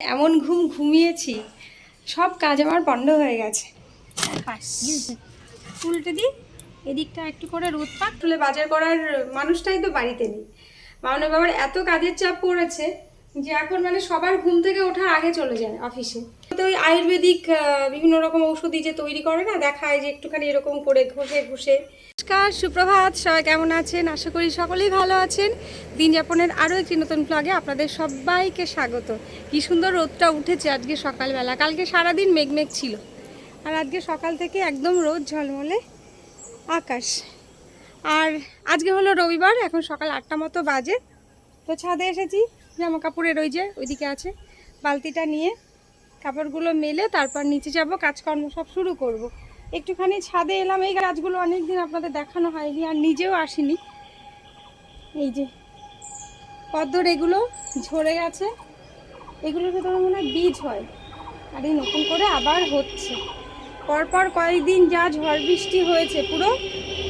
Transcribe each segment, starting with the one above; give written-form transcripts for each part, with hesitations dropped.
এমন ঘুমিয়েছি, সব কাজ আমার পণ্ড হয়ে গেছে। উল্টে দিই, এদিকটা একটু করে রোদ পাক। তুলে বাজার করার মানুষটাই তো বাড়িতে নেই। মামনের বাবার এত কাজের চাপ পড়েছে যে এখন মানে সবার ঘুম থেকে ওঠার আগে চলে যায় অফিসে। তো ওই আয়ুর্বেদিক বিভিন্ন রকম ঔষধি যে তৈরি করে না, দেখায় যে একটুখানি এরকম করে ঘষে ঘষে। নমস্কার, সুপ্রভাত, সবাই কেমন আছেন? আশা করি সকলেই ভালো আছেন। দিন যাপনের আরও একটি নতুন ব্লগে আপনাদের সবাইকে স্বাগত। কি সুন্দর রোদটা উঠেছে আজকে সকালবেলা। কালকে সারাদিন মেঘমেঘ ছিল, আর আজকে সকাল থেকে একদম রোদ ঝলমলে আকাশ। আর আজকে হলো রবিবার, এখন সকাল 8টা মতো বাজে। তো ছাদে এসেছি, জামা কাপড়ের ওই যে ওইদিকে আছে বালতিটা নিয়ে কাপড়গুলো মেলে তারপর নিচে যাব, কাজকর্ম সব শুরু করব। একটুখানি ছাদে এলাম, এই গাছগুলো অনেকদিন আপনাদের দেখানো হয়নি আর নিজেও আসিনি। এই যে পদ্মর এগুলো ঝরে গেছে, এগুলোর ভেতরে মনে হয় বীজ হয়, আর এই নতুন করে আবার হচ্ছে। পরপর কয়েকদিন যা ঝড় বৃষ্টি হয়েছে পুরো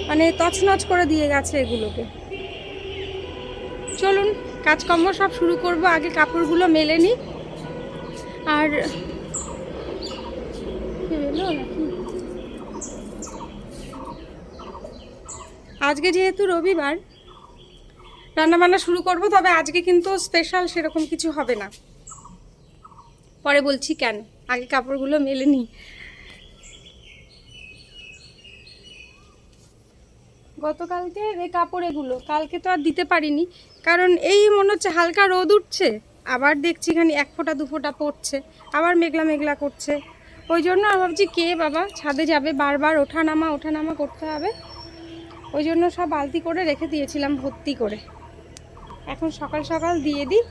মানে তছনছ করে দিয়ে গেছে এগুলোকে। চলুন কাজকর্ম সব শুরু করব, আগে কাপড়গুলো মেলে নিই। আর আজকে যেহেতু রবিবার রান্নাবান্না শুরু করব, তবে আজকে কিন্তু স্পেশাল সেরকম কিছু হবে না, পরে বলছি কেন। আগে কাপড়গুলো মেলে নিই। গতকালকে এই কাপড় এগুলো কালকে তো আর দিতে পারিনি, কারণ এই মনে হচ্ছে হালকা রোদ উঠছে, আবার দেখছি এখানে 1 ফোঁটা 2 ফোঁটা পড়ছে, আবার মেঘলা মেঘলা করছে। ওই জন্য আমি ভাবছি কে বাবা ছাদে যাবে, বারবার ওঠানামা করতে হবে। ওই জন্য সব বালতি করে রেখে দিয়েছিলাম ভর্তি করে। এখন সকাল সকাল দিয়ে দিই,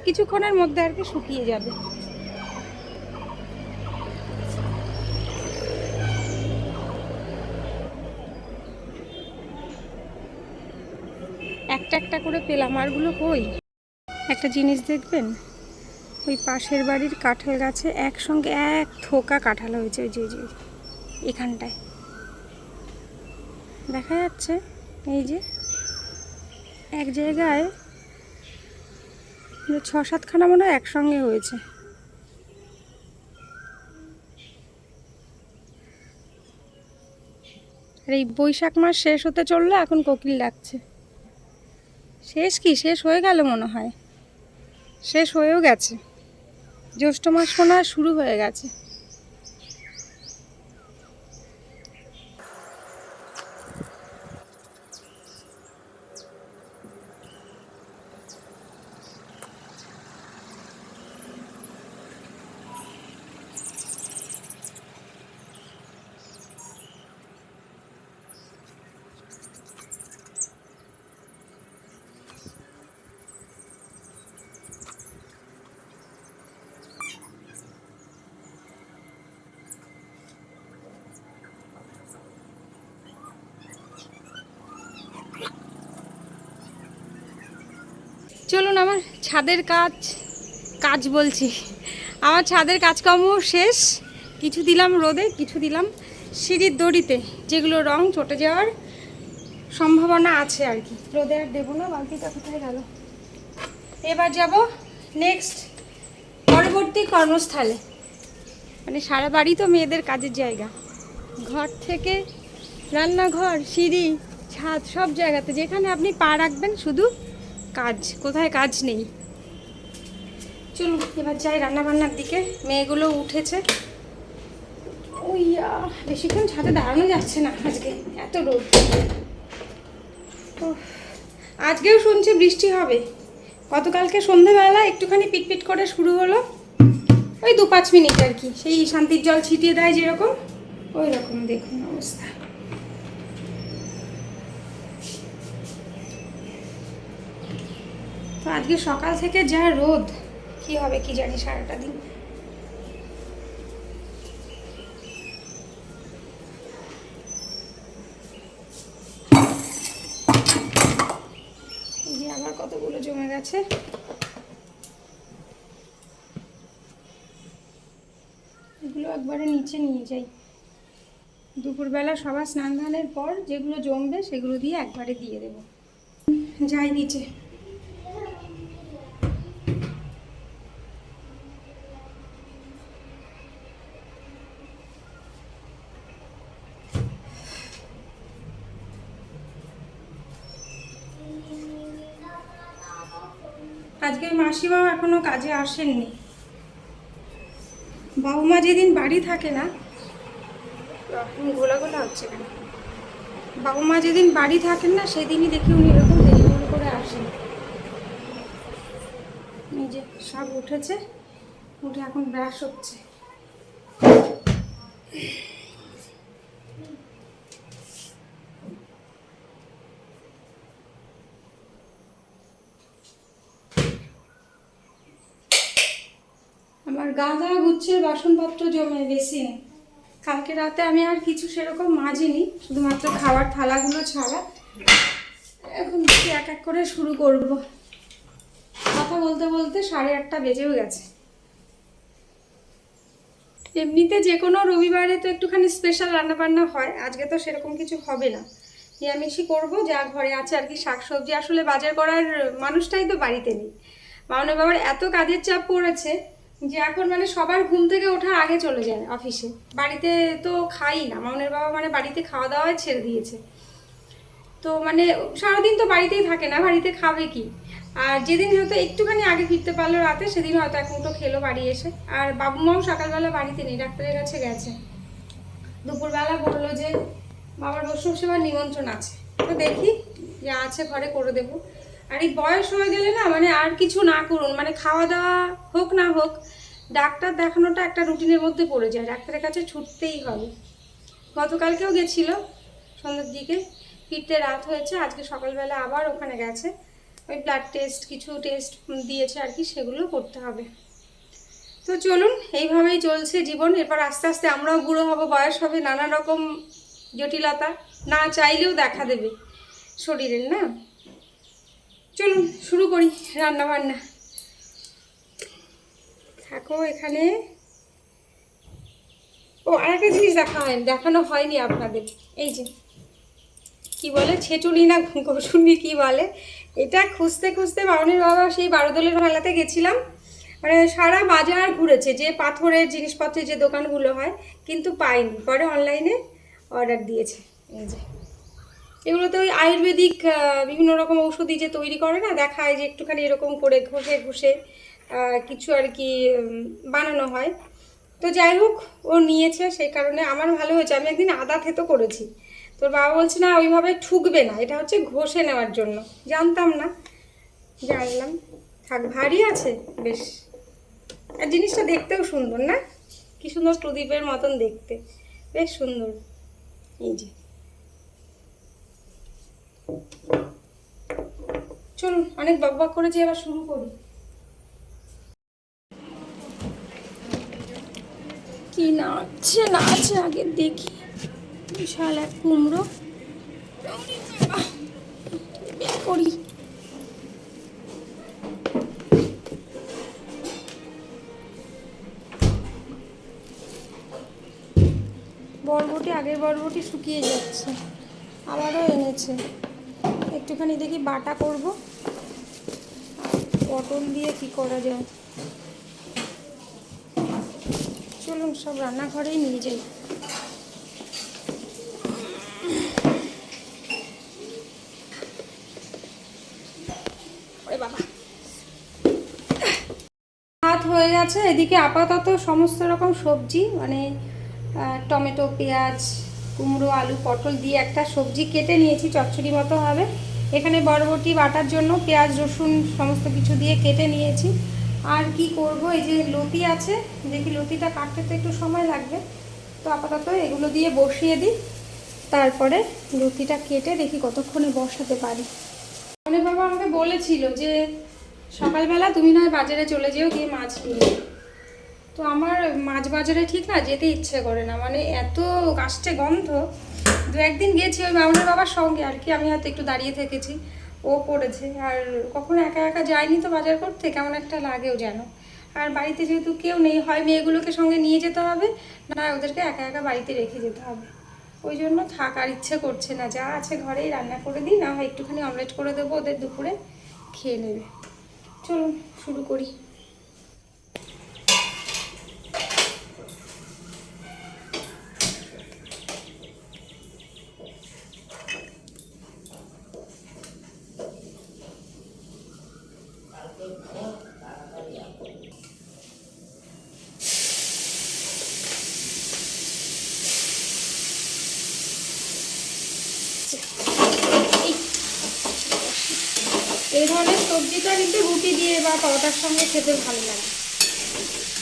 কিছুক্ষণের মধ্যে আর কি শুকিয়ে যাবে। একটা একটা করে পেলাম, আরগুলো কই। একটা জিনিস দেখবেন, ওই পাশের বাড়ির কাঁঠাল গাছে একসঙ্গে 1 থোকা কাঁঠাল হয়েছে। ওই যে এখানটায় দেখা যাচ্ছে, এই যে এক জায়গায় 6-7খানা মনে হয় একসঙ্গে হয়েছে। আর এই বৈশাখ মাস শেষ হতে চললো, এখন কোকিল ডাকছে। শেষ কি, শেষ হয়ে গেল মনে হয়, শেষ হয়েও গেছে। জ্যৈষ্ঠ মাস মনে হয় শুরু হয়ে গেছে। চলুন, আমার ছাদের কাজ বলছি, আমার ছাদের কাজকর্ম শেষ। কিছু দিলাম রোদে, কিছু দিলাম সিঁড়ির দড়িতে, যেগুলো রং চটে যাওয়ার সম্ভাবনা আছে আর কি। রোদে আর দেবো না, বালতিটা কোথায় গেল। এবার যাব নেক্সট পরবর্তী কর্মস্থলে। মানে সারা বাড়ি তো মেয়েদের কাজের জায়গা, ঘর থেকে রান্নাঘর, সিঁড়ি, ছাদ, সব জায়গাতে যেখানে আপনি পা রাখবেন শুধু কাজ, কোথায় কাজ নেই। চলুন এবার যাই রান্নাবান্নার দিকে। মেয়েগুলো উঠেছে, ওই বেশিক্ষণ ছাদে দাঁড়ানো যাচ্ছে না আজকে, এত রোদ। আজকেও শুনছি বৃষ্টি হবে। গতকালকে সন্ধেবেলা একটুখানি পিটপিট করে শুরু হলো, ওই 2-5 মিনিট আর কি, সেই শান্তির জল ছিটিয়ে দেয় যেরকম, ওই রকম দেখুন অবস্থা। তো আজকে সকাল থেকে যা রোদ, কি হবে কি জানি সারাটা দিন। এই যে আবার কতগুলো জমে গেছে। এগুলো একবারে নিচে নিয়ে যাই, দুপুরবেলা সবার স্নান ধানের পর যেগুলো জমবে সেগুলো দিয়ে একবারে দিয়ে দেবো। যাই নিচে। আজকে মাসিমাও এখনো কাজে আসেননি। বাবু মা যেদিন বাড়ি থাকে না, গোলা গোলা হচ্ছে কেন, বাবু মা যেদিন বাড়ি থাকেন না সেদিনই দেখি উনি এরকম দেরি করে আসেন। এই যে সব উঠেছে, উঠে এখন ব্রাশ হচ্ছে। আমার গাদা গুচ্ছের বাসনপত্র জমে বেসিনে। কালকে রাতে আমি আর কিছু সেরকম মাজিনি, শুধুমাত্র খাবার থালাগুলো ছাড়া। এখন দেখি এক এক করে শুরু করব। কথা বলতে বলতে 8:30 বেজেও গেছে। এমনিতে যে কোনো রবিবারে তো একটুখানি স্পেশাল রান্নাবান্না হয়, আজকে তো সেরকম কিছু হবে না, নিরামিষই করবো। যা ঘরে আছে আর কি, শাকসবজি। আসলে বাজার করার মানুষটাই তো বাড়িতে নেই। মামনের বাবার এত কাজের চাপ পড়েছে যে এখন সবার ঘুম থেকে ওঠার আগে চলে যায় অফিসে। বাড়িতে তো খাই না, মামনের বাবা বাড়িতে খাওয়া দাওয়াই ছেড়ে দিয়েছে। তো সারাদিন তো বাড়িতেই থাকে না, বাড়িতে খাবে কি। আর যেদিন হয়তো একটুখানি আগে ফিরতে পারলো রাতে, সেদিন হয়তো এক মুঠো খেলো বাড়ি এসে। আর বাবু মাও সকালবেলা বাড়িতে নেই, ডাক্তারের কাছে গেছে। দুপুরবেলা বললো যে বাবার বৈষ্ণব সেবার নিমন্ত্রণ আছে, তো দেখি যা আছে ঘরে করে দেবো। আর এই বয়স হয়ে গেলে না আর কিছু না করুন, খাওয়া দাওয়া হোক না হোক, ডাক্তার দেখানোটা একটা রুটিনের মধ্যে পড়ে যায়, ডাক্তারের কাছে ছুটতেই হবে। গতকালকেও গেছিল সন্ধ্যের দিকে, ফিরতে রাত হয়েছে। আজকে সকালবেলা আবার ওখানে গেছে, ওই ব্লাড টেস্ট কিছু টেস্ট দিয়েছে আর কি, সেগুলো করতে হবে। তো চলুন, এইভাবেই চলছে জীবন। এরপর আস্তে আস্তে আমরাও বুড়ো হব, বয়স হবে, নানা রকম জটিলতা না চাইলেও দেখা দেবে শরীরের, না? চলুন শুরু করি রান্না বান্না। থাকো এখানে। ও, আরেকটা জিনিস দেখানো হয়নি আপনাদের। এই যে কি বলে, ছেচুনি না ঘষুনি কি বলে, এটা খুঁজতে খুঁজতে মামনির বাবা সেই বারোদলের মেলাতে গেছিলাম। সারা বাজার ঘুরেছে, যে পাথরের জিনিসপত্রের যে দোকানগুলো হয়, কিন্তু পাইনি। পরে অনলাইনে অর্ডার দিয়েছে। এই যে এগুলোতে ওই আয়ুর্বেদিক বিভিন্ন রকম ঔষধি যে তৈরি করে না, দেখায় যে একটুখানি এরকম করে ঘষে ঘষে কিছু আর কি বানানো হয়। তো যাই হোক, ও নিয়েছে, সেই কারণে আমার ভালো হয়েছে। আমি একদিন আদা থেতো করেছি, তোর বাবা বলছে না ওইভাবে ঠুকবে না, এটা হচ্ছে ঘষে নেওয়ার জন্য। জানতাম না, জানলাম। থাক, ভারী আছে বেশ। আর জিনিসটা দেখতেও সুন্দর, না? কি সুন্দর প্রদীপের মতন দেখতে, বেশ সুন্দর। এই যে চলুন, অনেক বকবক করেছি, এবার শুরু করি। কি না আছে আগে দেখি। বিশাল এক কুমড়ো বের করি। বরবটি, আগের বরবটি শুকিয়ে যাচ্ছে, আবারও এনেছে। একটুখানি দেখি বাটা করব, আর পটল দিয়ে কি করা যায়। চলুন সব রান্নাঘরেই নিয়ে যাই। বাবা, ভাত হয়ে গেছে। এদিকে আপাতত সমস্ত রকম সবজি টমেটো, পেঁয়াজ, কুমড়ো, আলু, পটল দিয়ে একটা সবজি কেটে নিয়েছি, চচ্চড়ি মতো হবে। এখানে বরবটি বাটার জন্য পেঁয়াজ, রসুন সমস্ত কিছু দিয়ে কেটে নিয়েছি। আর কি করব, এই যে লতি আছে, দেখি লতিটা কাটতে তো একটু সময় লাগবে, তো আপাতত এগুলো দিয়ে বসিয়ে দিই। তারপরে লতিটা কেটে দেখি কতক্ষণে বসাতে পারি। অনেক বাবা আমাকে বলেছিল যে সকালবেলা তুমি নয় বাজারে চলে যেও, গিয়ে মাছ নিয়ে। তো আমার মাছ বাজারে ঠিক না যেতে ইচ্ছে করে না, এত আসছে গন্ধ। দু একদিন গেছি ওই মামনের বাবার সঙ্গে আর কি, আমি হয়তো একটু দাঁড়িয়ে থেকেছি, ও করেছে। আর কখনো একা একা যাইনি তো বাজার করতে, কেমন একটা লাগেও যেন। আর বাড়িতে যেহেতু কেউ নেই, হয় মেয়েগুলোকে সঙ্গে নিয়ে যেতে হবে, না ওদেরকে একা একা বাড়িতে রেখে যেতে হবে। ওই জন্য থাকার ইচ্ছে করছে না, যা আছে ঘরেই রান্না করে দিই, না হয় একটুখানি অমলেট করে দেবো, ওদের দুপুরে খেয়ে নেবে। চলুন শুরু করি। লতিটা কিন্তু রুটি দিয়ে বা পরোটার সঙ্গে খেতে ভালো লাগে।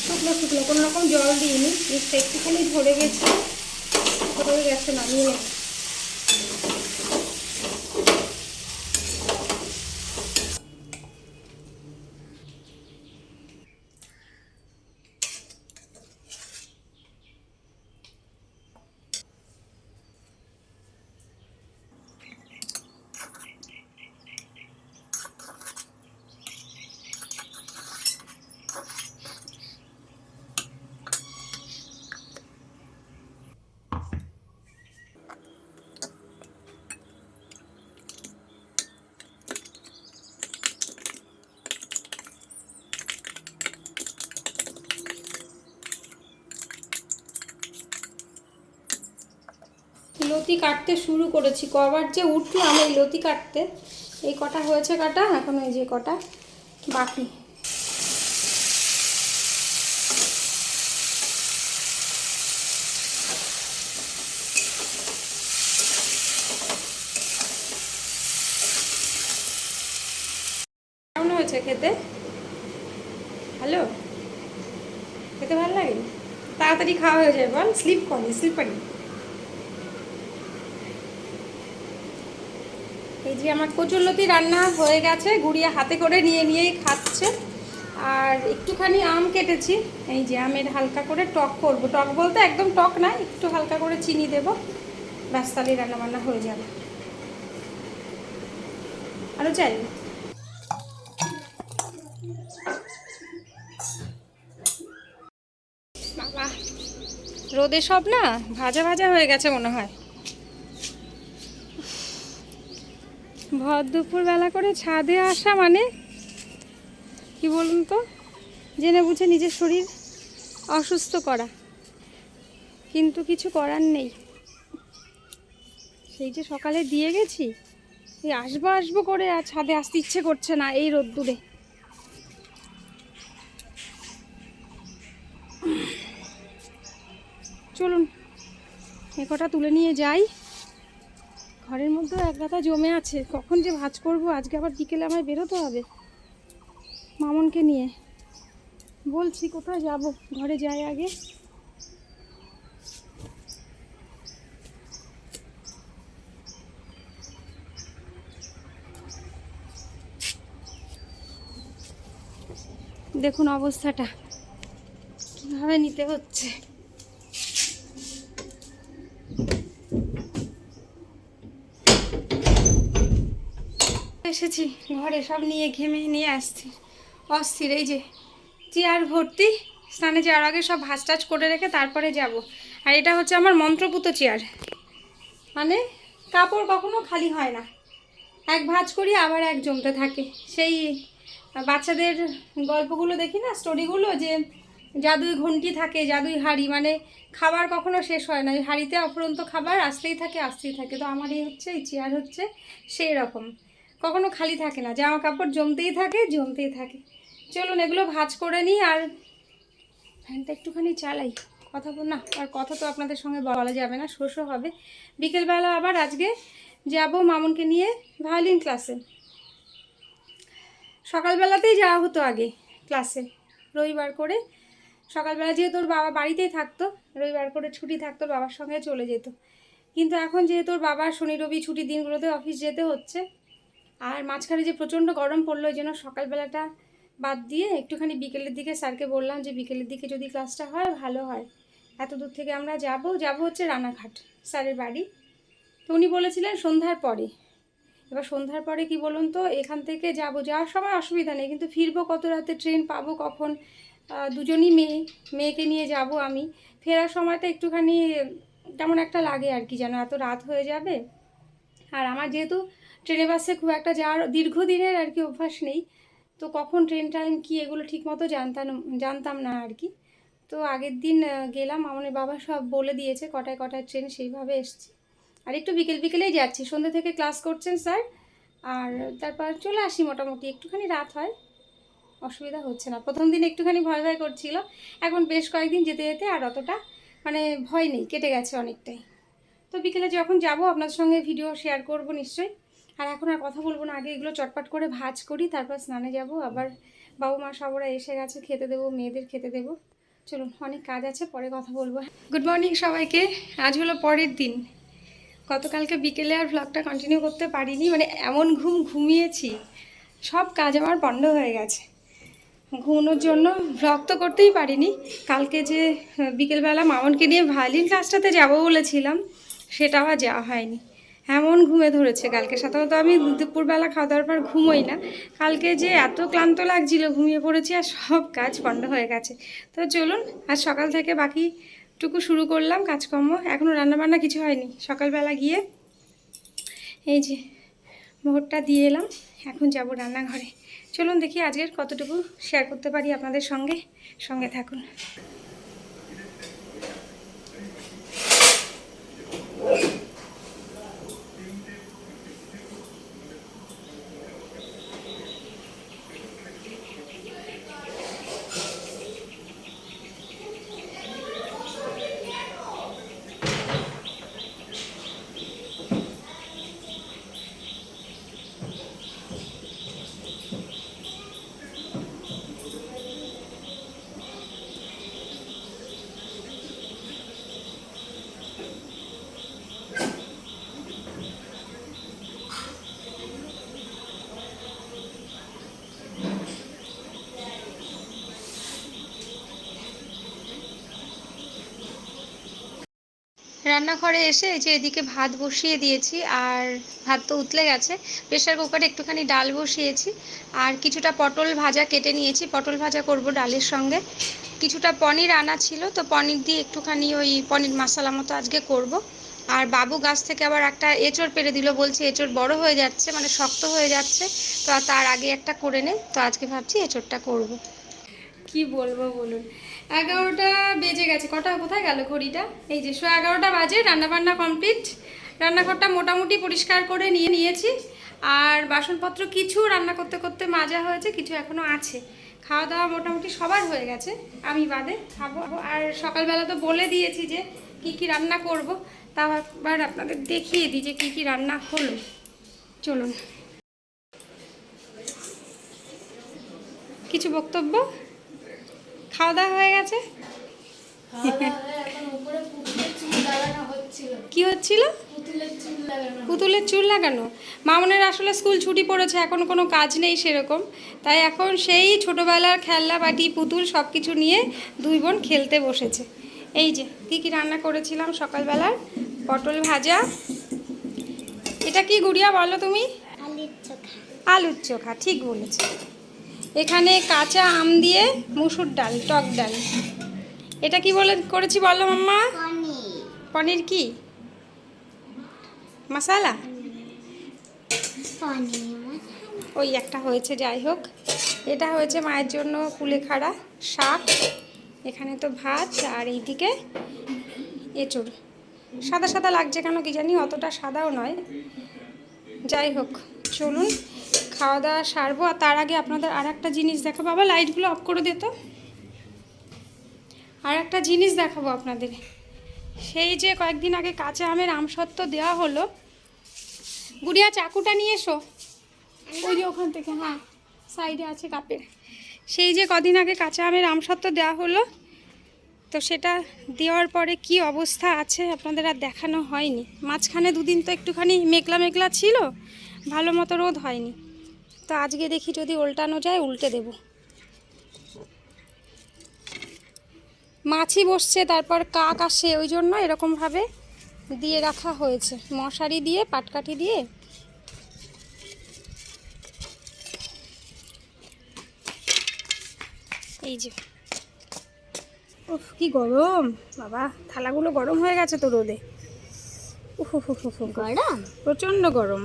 শুকনো শুকনো, কোনো রকম জল দিইনি, জিনিসটা একটুখানি ধরে গেছে, ধরে গেছে, নামিয়ে নেব। লতি কাটতে শুরু করেছি, কবার যে উঠলাম এই লতি কাটতে। এই কটা হয়েছে কাটা, এখন এই যে কটা বাকি। কেমন হয়েছে খেতে? হ্যালো, খেতে ভালো লাগে? তাড়াতাড়ি খাওয়া হয়ে যায় বল, স্লিপারি। এই যে আমার কচুরলতি রান্না হয়ে গেছে, গুড়িয়া হাতে করে নিয়েই খাচ্ছে। আর একটুখানি আম কেটেছি, এই যে আমের হালকা করে টক করব। টক বলতে একদম টক না, একটু হালকা করে চিনি দেব, ব্যাস তাহলেই রান্নাবান্না হয়ে যাবে। আরও চাই? বাবা, রোদে সব না ভাজা ভাজা হয়ে গেছে মনে হয়। ভর দুপুর বেলা করে ছাদে আসা মানে কি বলুন তো, জেনে বুঝে নিজের শরীর অসুস্থ করা, কিন্তু কিছু করার নেই। সেই যে সকালে দিয়ে গেছি, এই আসবো করে আর ছাদে আসতে ইচ্ছে করছে না এই রোদ্দুরে। চলুন এ কটা তুলে নিয়ে যাই। ঘরের মধ্যে এক গাদা জমে আছে, কখন যে ভাঁজ করব। আজকে আবার বিকেলে আমায় বেরোতে হবে মামনকে নিয়ে। বলছি কোথায় যাব, ঘরে যাই আগে। দেখুন অবস্থাটা কীভাবে নিতে হচ্ছে। এসেছি ঘরে, সব নিয়ে ঘেমে নিয়ে আসছি, অস্থির। এই যে চেয়ার ভর্তি, স্নানে যাওয়ার আগে সব ভাঁজ টাজ করে রেখে তারপরে যাব। আর এটা হচ্ছে আমার মন্ত্রপুত চেয়ার, মানে কাপড় কখনো খালি হয় না, এক ভাঁজ করি আবার এক জমতে থাকে। সেই বাচ্চাদের গল্পগুলো দেখি না, স্টোরিগুলো, যে জাদুই ঘন্টি থাকে, জাদুই হাঁড়ি, মানে খাবার কখনো শেষ হয় না, ওই হাঁড়িতে অফুরন্ত খাবার আসতেই থাকে। তো আমার এই চেয়ার হচ্ছে সেই রকম, কখনো খালি থাকে না, জামা কাপড় জমতেই থাকে। চলুন এগুলো ভাঁজ করে নিই, আর ফ্যানটা একটুখানি চালাই। কথা বল না, আর কথা তো আপনাদের সঙ্গে বলা যাবে না, শোষও হবে। বিকেলবেলা আবার আজকে যাব মামুনকে নিয়ে ভায়োলিন ক্লাসে। সকালবেলাতেই যাওয়া হতো আগে ক্লাসে, রবিবার করে সকালবেলা, যেহেতু ওর বাবা বাড়িতেই থাকতো, রবিবার করে ছুটি থাকতো, বাবার সঙ্গে চলে যেত। কিন্তু এখন যেহেতু ওর বাবার শনি রবি ছুটির দিনগুলোতে অফিস যেতে হচ্ছে, আর মাঝখানে যে প্রচণ্ড গরম পড়লো, ওই জন্য সকালবেলাটা বাদ দিয়ে একটুখানি বিকেলের দিকে স্যারকে বললাম যে বিকেলের দিকে যদি ক্লাসটা হয় ভালো হয়। এত দূর থেকে আমরা যাব হচ্ছে রানাঘাট স্যারের বাড়ি। তো উনি বলেছিলেন সন্ধ্যার পরে। এবার সন্ধ্যার পরে কি বলুন তো, এখান থেকে যাওয়ার সময় অসুবিধা নেই, কিন্তু ফিরবো কত রাতে, ট্রেন পাবো কখন? দুজনই মেয়েকে নিয়ে যাব আমি। ফেরার সময়টা একটুখানি কেমন একটা লাগে আর কি, যেন এত রাত হয়ে যাবে। আর আমার যেহেতু ট্রেনে বাসে খুব একটা যাওয়ার দীর্ঘদিনের আর কি অভ্যাস নেই, তো কখন ট্রেন টাইম কী এগুলো ঠিকমতো জানতাম না আর কি। তো আগের দিন গেলাম, আমাদের বাবা সব বলে দিয়েছে কটায় ট্রেন, সেইভাবে এসছি। আর একটু বিকেলেই যাচ্ছি, সন্ধ্যে থেকে ক্লাস করছেন স্যার, আর তারপর চলে আসি। মোটামুটি একটুখানি রাত হয়, অসুবিধা হচ্ছে না। প্রথম দিন একটুখানি ভয় করছিল, এখন বেশ কয়েকদিন যেতে যেতে আর অতটা মানে ভয় নেই, কেটে গেছে অনেকটাই। তো বিকেলে যখন যাব আপনার সঙ্গে ভিডিও শেয়ার করব নিশ্চয়ই। আর এখন আর কথা বলবো না, আগে এগুলো চটপট করে ভাজ করি, তারপর স্নানে যাব। আবার বাবু মা সব ওরা এসে গেছে, খেতে দেবো, মেয়েদের খেতে দেবো। চলুন, অনেক কাজ আছে, পরে কথা বলবো। গুড মর্নিং সবাইকে। আজ হলো পরের দিন। গতকালকে বিকেলে আর ভ্লগটা কন্টিনিউ করতে পারিনি, মানে এমন ঘুমিয়েছি, সব কাজ আমার বন্ধ হয়ে গেছে। ঘুমানোর জন্য ভ্লগ তো করতেই পারিনি। কালকে যে বিকেলবেলা মামনকে নিয়ে ভায়োলিন ক্লাসটাতে যাবো বলেছিলাম, সেটাও আর যাওয়া হয়নি। এমন ঘুমে ধরেছে কালকে। সাধারণত আমি দুপুরবেলা খাওয়া দাওয়ার পর ঘুমোই না, কালকে যে এত ক্লান্ত লাগছিল ঘুমিয়ে পড়েছি, আর সব কাজ বন্ধ হয়ে গেছে। তো চলুন, আজ সকাল থেকে বাকিটুকু শুরু করলাম কাজকর্ম। এখনও রান্নাবান্না কিছু হয়নি। সকালবেলা গিয়ে এই যে মোহরটা দিয়ে এলাম, এখন যাব রান্নাঘরে। চলুন দেখি আজকের কতটুকু শেয়ার করতে পারি আপনাদের সঙ্গে। সঙ্গে থাকুন। রান্নাঘরে এসে এই যে এদিকে ভাত বসিয়ে দিয়েছি, আর ভাত তো উতলে গেছে। প্রেশার কুকারে একটুখানি ডাল বসিয়েছি, আর কিছুটা পটল ভাজা কেটে নিয়েছি, পটল ভাজা করব ডালের সঙ্গে। কিছুটা পনির আনা ছিল, তো পনির দিয়ে একটুখানি ওই পনির মশলা মতো আজকে করব। আর বাবু গাছ থেকে আবার একটা এঁচড় পেড়ে দিল, বলছে এঁচড় বড় হয়ে যাচ্ছে, মানে শক্ত হয়ে যাচ্ছে, তো তার আগে একটা করে নে। তো আজকে ভাবছি এঁচড়টা করব। কি বলবো বলুন, 11টা বেজে গেছে। কোথায় গেল ঘড়িটা? এই যে 11:30 বাজে। রান্নাবান্না কমপ্লিট। রান্নাঘরটা মোটামুটি পরিষ্কার করে নিয়েছি, আর বাসনপত্র কিছু রান্না করতে করতে মাজা হয়েছে, কিছু এখনও আছে। খাওয়া দাওয়া মোটামুটি সবার হয়ে গেছে, আমি বাদে খাবো। আর সকালবেলা তো বলে দিয়েছি যে কি রান্না করব, তাও একবার আপনাদের দেখিয়ে দিই যে কি রান্না হলো। চলুন। কিছু বক্তব্য? খাওয়া দাওয়া হয়ে গেছে? কি হচ্ছিল? পুতুলের চুল লাগানো। মামনের আসলে স্কুল ছুটি পড়েছে, এখন কোনো কাজ নেই সেরকম, তাই এখন সেই ছোটোবেলার খেলনা বাটি পুতুল সব কিছু নিয়ে দুই বোন খেলতে বসেছে। এই যে কি রান্না করেছিলাম সকালবেলার, পটল ভাজা। এটা কি গুড়িয়া বলো তুমি? আলুর চোখা, ঠিক বলেছে। এখানে কাঁচা আম দিয়ে মুসুর ডাল, টক ডাল। এটা কি করেছি বলো মাম্মা? পনির কি মশালা? ওই একটা হয়েছে, যাই হোক। এটা হয়েছে মায়ের জন্য কুলেখাড়া শাক, এখানে তো ভাত, আর এইদিকে এঁচড়। সাদা সাদা লাগছে কেন কি জানি, অতটা সাদাও নয়। যাই হোক, চলুন খাওয়া দাওয়া সারবো। আর তার আগে আপনাদের আর একটা জিনিস দেখাবো। বাবা লাইটগুলো অফ করে দে তো। আর একটা জিনিস দেখাবো আপনাদের। সেই যে কয়েকদিন আগে কাঁচা আমের আমসত্ত্ব দেওয়া হলো, গুড়িয়া চাকুটা নিয়ে এসো, ওই যে ওখান থেকে, হ্যাঁ সাইডে আছে কাপের। সেই যে কদিন আগে কাঁচা আমের আমসত্ত্ব দেওয়া হলো, তো সেটা দেওয়ার পরে কি অবস্থা আছে আপনাদের আর দেখানো হয়নি। মাঝখানে দুদিন তো একটুখানি মেঘলা মেঘলা ছিল, ভালো মতো রোদ হয়নি। তো আজকে দেখি যদি উল্টানো যায়, উল্টে দেব। মাছি বসছে, তারপর কাক আসে, ওই জন্য এরকমভাবে দিয়ে রাখা হয়েছে, মশারি দিয়ে পাটকাঠি দিয়ে। এই যে, উফ কি গরম বাবা, থালাগুলো গরম হয়ে গেছে তো রোদে। গরম, প্রচণ্ড গরম।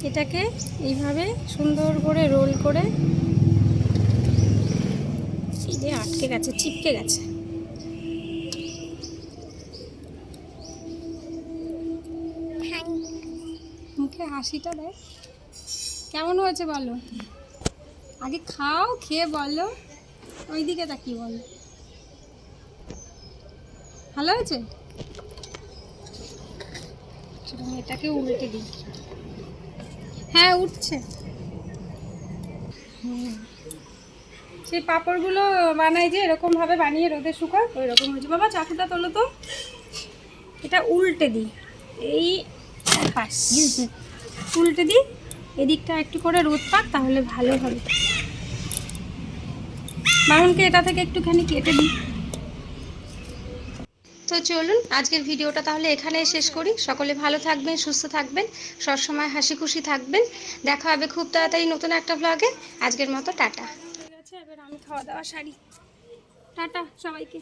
এটাকে এইভাবে সুন্দর করে রোল করে, এই যে আটকে গেছে, চিপকে গেছে। মুখে হাসিটা দেয়। কেমন হয়েছে বলো? আগে খাও, খেয়ে বলো। ওইদিকে তাকিয়ে বলো ভালো হয়েছে। এটাকে উল্টে দিই। হ্যাঁ উঠছে। সেই পাঁপড়গুলো বানাই যে এরকম ভাবে বানিয়ে রোদে শুকায় ওই রকম হয়েছে। বাবা চাকুটা তোলো তো, এটা উল্টে দিই, এই পাশ উল্টে দিই, এদিকটা একটু করে রোদ পাক তাহলে ভালো হবে। মামুনকে এটা থেকে একটুখানি কেটে দিই। তো চলুন আজকের ভিডিওটা তাহলে এখানেই শেষ করি। সকলে ভালো থাকবেন, সুস্থ থাকবেন, সবসময় হাসি খুশি থাকবেন। দেখা হবে খুব তাড়াতাড়ি নতুন একটা ব্লগে। আজকের মতো টাটা। হয়ে গেছে, এবার আমি খাওয়া দাওয়া সারি। টাটা সবাইকে।